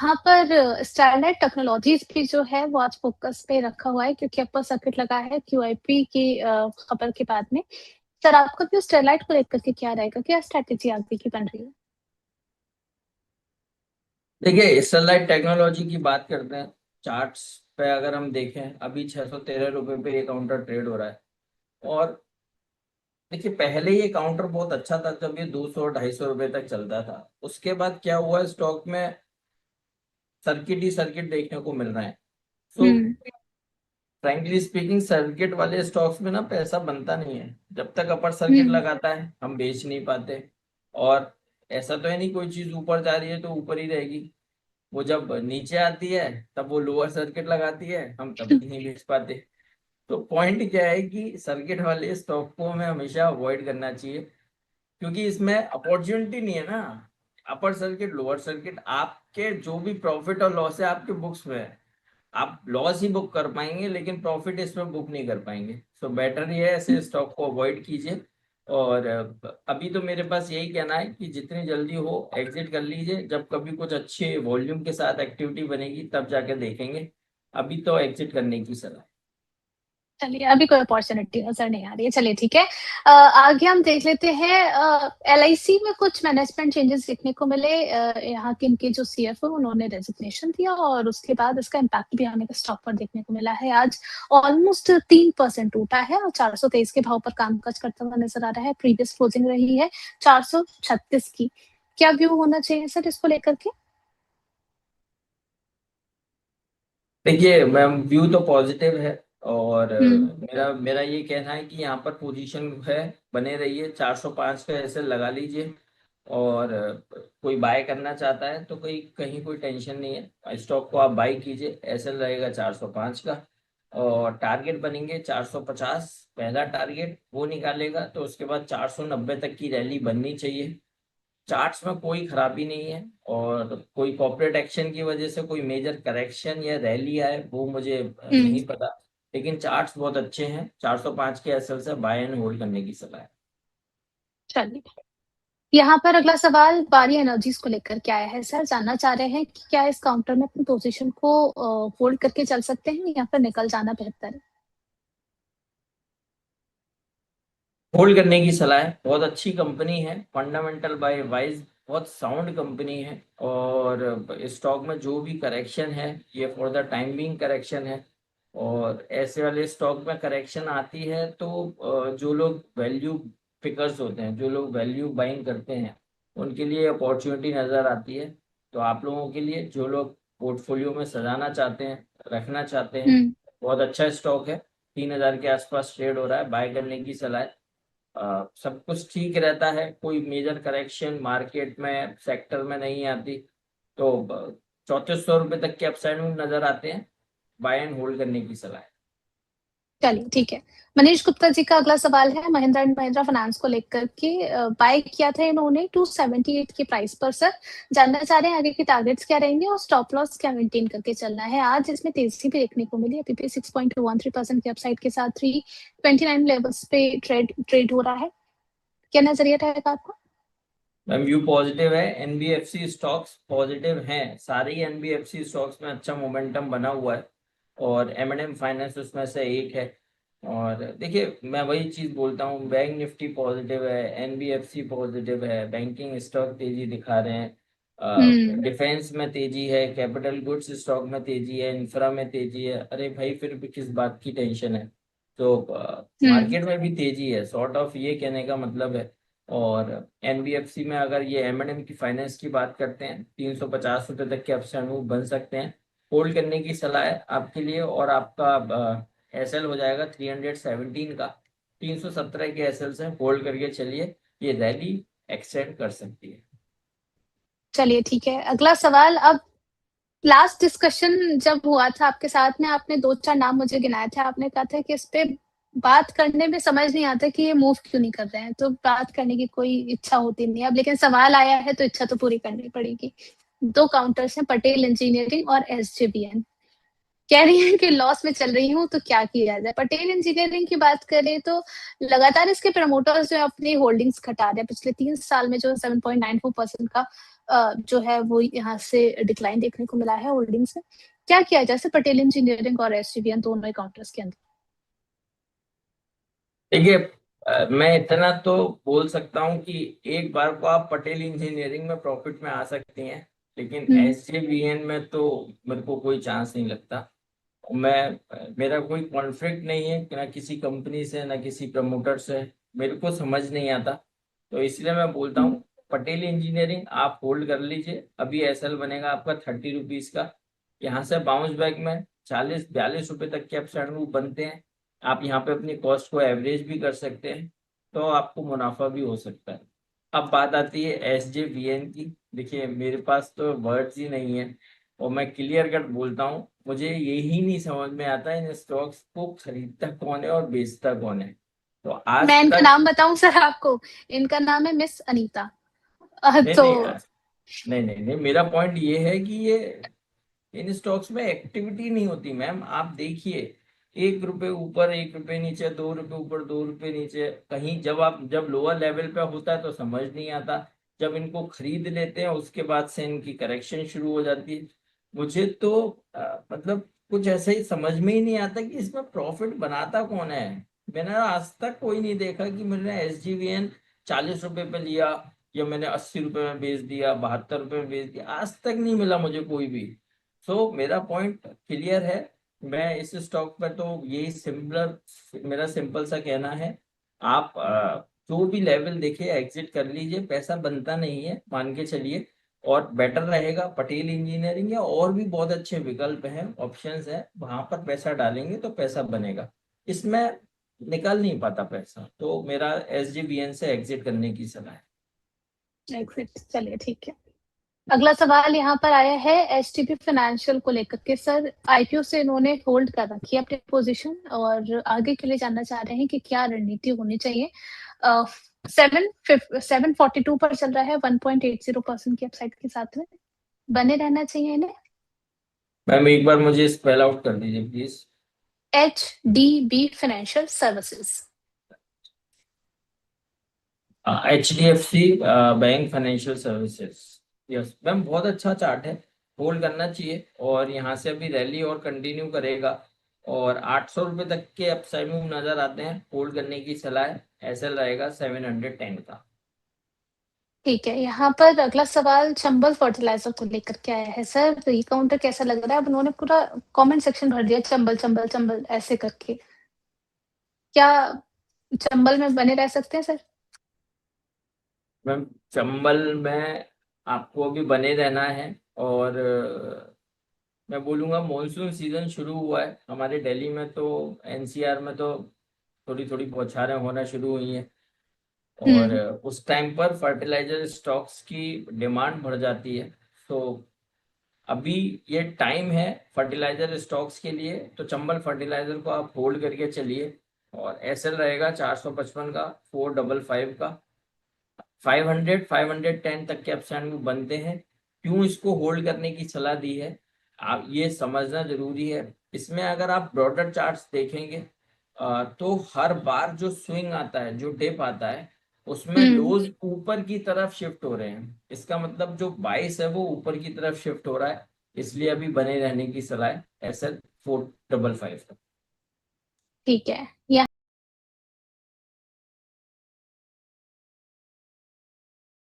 यहाँ पर Sterlite technologies भी जो है वो आज फोकस पे रखा हुआ है, क्योंकि अपर सर्किट लगा है क्यूआईपी की खबर के बाद में। सर, आपका भी स्टरलाइट को लेकर के क्या रहेगा, क्या स्ट्रेटेजी आगे की बन रही है? देखिए, स्टरलाइट टेक्नोलॉजी की बात करते हैं। चार्ट्स पे अगर हम देखें, अभी 613 रुपये पे ये काउंटर ट्रेड हो रहा है। और देखिए, पहले ये काउंटर बहुत अच्छा था जब ये 200 250 रुपये तक चलता था। उसके बाद क्या हुआ, स्टॉक में सर्किट ही सर्किट देखने को मिल रहे हैं। सो हम्म। फ्रैंकली स्पीकिंग, सर्किट वाले स्टॉक्स में ना पैसा बनता नहीं है। जब तक अपर सर्किट हम्म। लगाता है हम बेच नहीं पाते। और ऐसा तो है नहीं कोई चीज ऊपर जा रही है तो ऊपर ही रहेगी। वो जब नीचे आती है तब वो लोअर सर्किट लगाती है, हम तब भी नहीं बेच पाते। तो पॉइंट क्या है कि सर्किट वाले स्टॉक को हमें हमेशा अवॉइड करना चाहिए, क्योंकि इसमें अपॉर्चुनिटी नहीं है ना। अपर सर्किट लोअर सर्किट, आपके जो भी प्रॉफिट और लॉस है आपके बुक्स में है। आप लॉस ही बुक कर पाएंगे लेकिन प्रॉफिट इसमें बुक नहीं कर पाएंगे। सो बेटर ये है, ऐसे स्टॉक को अवॉइड कीजिए। और अभी तो मेरे पास यही कहना है कि जितनी जल्दी हो एग्जिट कर लीजिए। जब कभी कुछ अच्छे वॉल्यूम के साथ एक्टिविटी बनेगी तब जाके देखेंगे। अभी तो एग्जिट करने की सलाह है। चलिए, अभी कोई अपॉर्चुनिटी नजर नहीं आ रही है। चलिए ठीक है। आगे हम देख लेते हैं। एलआईसी में कुछ मैनेजमेंट चेंजेस देखने को मिले। यहाँ के इनके जो सीएफओ उन्होंने रेजिग्नेशन दिया और उसके बाद इसका इम्पैक्ट भी हमें स्टॉक पर देखने को मिला है। आज ऑलमोस्ट 3% टूटा है और 423 के भाव पर कामकाज करता हुआ नजर आ रहा है। प्रीवियस क्लोजिंग रही है 436 की। क्या व्यू होना चाहिए सर इसको लेकर के? देखिए मैम, व्यू तो पॉजिटिव है। और हम्म। मेरा मेरा ये कहना है कि यहाँ पर पोजीशन है, बने रहिए। 405 का ऐसे लगा लीजिए। और कोई बाय करना चाहता है तो कोई कहीं कोई टेंशन नहीं है, स्टॉक को आप बाय कीजिए। ऐसे रहेगा 405 का। और टारगेट बनेंगे 450, पहला टारगेट वो निकालेगा तो उसके बाद 490 तक की रैली बननी चाहिए। चार्ट्स में कोई खराबी नहीं है। और कोई कॉर्पोरेट एक्शन की वजह से कोई मेजर करेक्शन या रैली आए वो मुझे हम्म। नहीं पता। लेकिन चार्ट्स बहुत अच्छे हैं। 405 के एसएल से बाय एंड होल्ड करने की सलाह है। चलिए, यहाँ पर अगला सवाल बारी एनर्जीज को लेकर के आया है। सर, जानना चाह रहे हैं कि क्या इस काउंटर में अपनी पोजीशन को होल्ड करके चल सकते हैं या फिर निकल जाना बेहतर है? होल्ड करने की सलाह है। बहुत अच्छी कंपनी है, फंडामेंटल बाय वाइज बहुत साउंड कंपनी है। और स्टॉक में जो भी करेक्शन है ये for the time being correction है। और ऐसे वाले स्टॉक में करेक्शन आती है तो जो लोग वैल्यू पिकर्स होते हैं, जो लोग वैल्यू बाइंग करते हैं, उनके लिए अपॉर्चुनिटी नज़र आती है। तो आप लोगों के लिए, जो लोग पोर्टफोलियो में सजाना चाहते हैं, रखना चाहते हैं, हम्म। बहुत अच्छा स्टॉक है। 3,000 के आसपास ट्रेड हो रहा है, बाय करने की सलाह है। सब कुछ ठीक रहता है, कोई मेजर करेक्शन मार्केट में सेक्टर में नहीं आती। तो 3400 रुपये तक के अपसाइड में नजर आते हैं। बाय एंड होल्ड करने की सलाह है। चलिए ठीक है। मनीष गुप्ता जी का अगला सवाल है महिंद्रा एंड महिंद्रा फाइनेंस को लेकर के। बाय किया था इन्होंने 278 की प्राइस पर। सर, जानना चाह रहे हैं आगे के टारगेट्स क्या रहेंगे और स्टॉप लॉस क्या मेंटेन करके चलना है। आज इसमें तेजी भी देखने को मिली। अभी भी 6.13% के अपसाइड के साथ 329 लेवल्स पे ट्रेड ट्रेड हो रहा है। क्या नजरिया रहेगा आपका? मैम, व्यू पॉजिटिव है। एनबीएफसी स्टॉक्स पॉजिटिव हैं, सारे ही एनबीएफसी स्टॉक्स में अच्छा मोमेंटम बना हुआ है। और एम फाइनेंस उसमें से एक है। और देखिए, मैं वही चीज बोलता हूँ, बैंक निफ्टी पॉजिटिव है, एनबीएफसी पॉजिटिव है, बैंकिंग स्टॉक तेजी दिखा रहे हैं, हम्म। डिफेंस में तेजी है, कैपिटल गुड्स स्टॉक में तेजी है, इंफ्रा में तेजी है। अरे भाई, फिर भी किस बात की टेंशन है? तो हम्म। मार्केट में भी तेजी है, सॉर्ट ऑफ ये कहने का मतलब है। और एनबीएफसी में अगर ये एम की फाइनेंस की बात करते हैं, 350 रुपये तक के अपसाइड मूव बन सकते हैं। होल्ड करने की सलाह है आपके लिए। और आपका एसएल हो जाएगा 317 का। 317 के एसएल से होल्ड करके चलिए, ये रैली एक्सटेंड कर सकती है। चलिए ठीक है। अगला सवाल। अब लास्ट डिस्कशन जब हुआ था आपके साथ में, आपने दो चार नाम मुझे गिनाए थे। आपने कहा था कि इस पे बात करने में समझ नहीं आता कि ये मूव क्यों नहीं कर रहे हैं, तो बात करने की कोई इच्छा होती नहीं। अब लेकिन सवाल आया है तो इच्छा तो पूरी करनी पड़ेगी। दो काउंटर्स हैं, पटेल इंजीनियरिंग और एसजेवीएन। कह रही है कि लॉस में चल रही हूँ तो क्या किया जाए। पटेल इंजीनियरिंग की बात करें तो लगातार इसके प्रमोटर्स जो है अपनी होल्डिंग्स घटा रहे हैं। पिछले 3 साल में जो 7.94% का जो है वो यहाँ से डिक्लाइन देखने को मिला है होल्डिंग्स में। क्या किया जाए पटेल इंजीनियरिंग और एसजीवीएन दोनों काउंटर्स के अंदर? देखिए, मैं इतना तो बोल सकता हूँ कि एक बार को आप पटेल इंजीनियरिंग में प्रॉफिट में आ सकती हैं, लेकिन एसजेवीएन में तो मेरे को कोई चांस नहीं लगता। मेरा कोई कॉन्फ्लिक्ट नहीं है कि ना किसी कंपनी से ना किसी प्रमोटर से, मेरे को समझ नहीं आता। तो इसलिए मैं बोलता हूँ पटेल इंजीनियरिंग आप होल्ड कर लीजिए। अभी एसएल बनेगा आपका 30 रुपीज का। यहाँ से बाउंस बैक में 40-42 रुपए तक के अपसाइड मूव बनते हैं। आप यहाँ पे अपनी कॉस्ट को एवरेज भी कर सकते हैं, तो आपको मुनाफा भी हो सकता है। अब बात आती है एसजेवीएन की। देखिए, मेरे पास तो वर्ड्स ही नहीं है और मैं क्लियर कट बोलता हूँ, मुझे यही नहीं समझ में आता इन स्टॉक्स को खरीदता कौन है और बेचता कौन है। तो आज मैं इनका तक नाम बताऊं सर आपको? इनका नाम है मिस अनीता। नहीं तो नहीं नहीं नहीं नहीं, मेरा पॉइंट ये है कि ये इन स्टॉक्स में एक्टिविटी नहीं होती मैम। आप देखिए, 1 रुपए ऊपर 1 रुपए नीचे, 2 रुपए ऊपर 2 रुपए नीचे, कहीं जब लोअर लेवल पे होता है तो समझ नहीं आता। जब इनको खरीद लेते हैं उसके बाद से इनकी करेक्शन शुरू हो जाती है। मुझे तो मतलब कुछ ऐसा ही समझ में ही नहीं आता कि इसमें प्रॉफिट बनाता कौन है। मैंने आज तक कोई नहीं देखा कि मैंने एसजीवीएन 40 रुपए पे लिया या मैंने 80 रुपए में बेच दिया, 72 रुपए में बेच दिया, आज तक नहीं मिला मुझे कोई भी। सो मेरा पॉइंट क्लियर है। मैं इस स्टॉक पर तो यही मेरा सिंपल सा कहना है, आप जो भी लेवल देखे एग्जिट कर लीजिए। पैसा बनता नहीं है मान के चलिए, और बेटर रहेगा पटेल इंजीनियरिंग या और भी बहुत अच्छे विकल्प हैं, ऑप्शंस हैं, वहां पर पैसा डालेंगे तो पैसा बनेगा। इसमें निकल नहीं पाता पैसा, तो मेरा एसजीबीएन से एग्जिट करने की सलाह है। एग्जिट, चलिए ठीक है। अगला सवाल यहाँ पर आया है एचटीबी फाइनेंशियल को लेकर के। सर आईपीओ से इन्होंने होल्ड कर रखी है अपनी पोजीशन और आगे के लिए जानना चाह रहे हैं कि क्या रणनीति होनी चाहिए। 742 पर चल रहा है, 1.80% की अपसाइड के साथ में बने रहना चाहिए इन्हें। मैम एक बार मुझे स्पेल आउट कर दीजिए please. HDB financial services. HDFC bank financial services. Yes ma'am, बहुत अच्छा चार्ट है, होल्ड करना चाहिए। और यहाँ से अभी रैली और कंटिन्यू करेगा और 800 रुपये तक के अपसाइड मूव नजर आते हैं, होल्ड करने की सलाह है। एसएल रहेगा 710 का। ठीक है, यहाँ पर अगला सवाल चंबल फर्टिलाइजर को लेकर के आया है। सर ये काउंटर कैसा लग रहा है? अब उन्होंने पूरा कमेंट सेक्शन भर दिया चंबल चंबल चंबल ऐसे करके। क्या चंबल में बने रह सकते हैं सर? मैम चंबल में आपको अभी बने रहना है। और मैं बोलूँगा मॉनसून सीजन शुरू हुआ है हमारे दिल्ली में, तो एनसीआर में तो थोड़ी थोड़ी बौछारें होना शुरू हुई हैं। और हम्म। उस टाइम पर फर्टिलाइजर स्टॉक्स की डिमांड बढ़ जाती है। तो अभी ये टाइम है फर्टिलाइजर स्टॉक्स के लिए, तो चंबल फर्टिलाइजर को आप होल्ड करके चलिए। और एसएल रहेगा 455 का, 455 का। 510 तक के अपसाइड में बनते हैं। क्यों इसको होल्ड करने की सलाह दी है, आप ये समझना जरूरी है। इसमें अगर आप ब्रॉडर चार्ट्स देखेंगे तो हर बार जो स्विंग आता है, जो डिप आता है, उसमें हम्म। लोज ऊपर की तरफ शिफ्ट हो रहे हैं। इसका मतलब जो बाइस है वो ऊपर की तरफ शिफ्ट हो रहा है। इसलिए अभी बने रहने की सलाह है एसएल 455 का। ठीक है।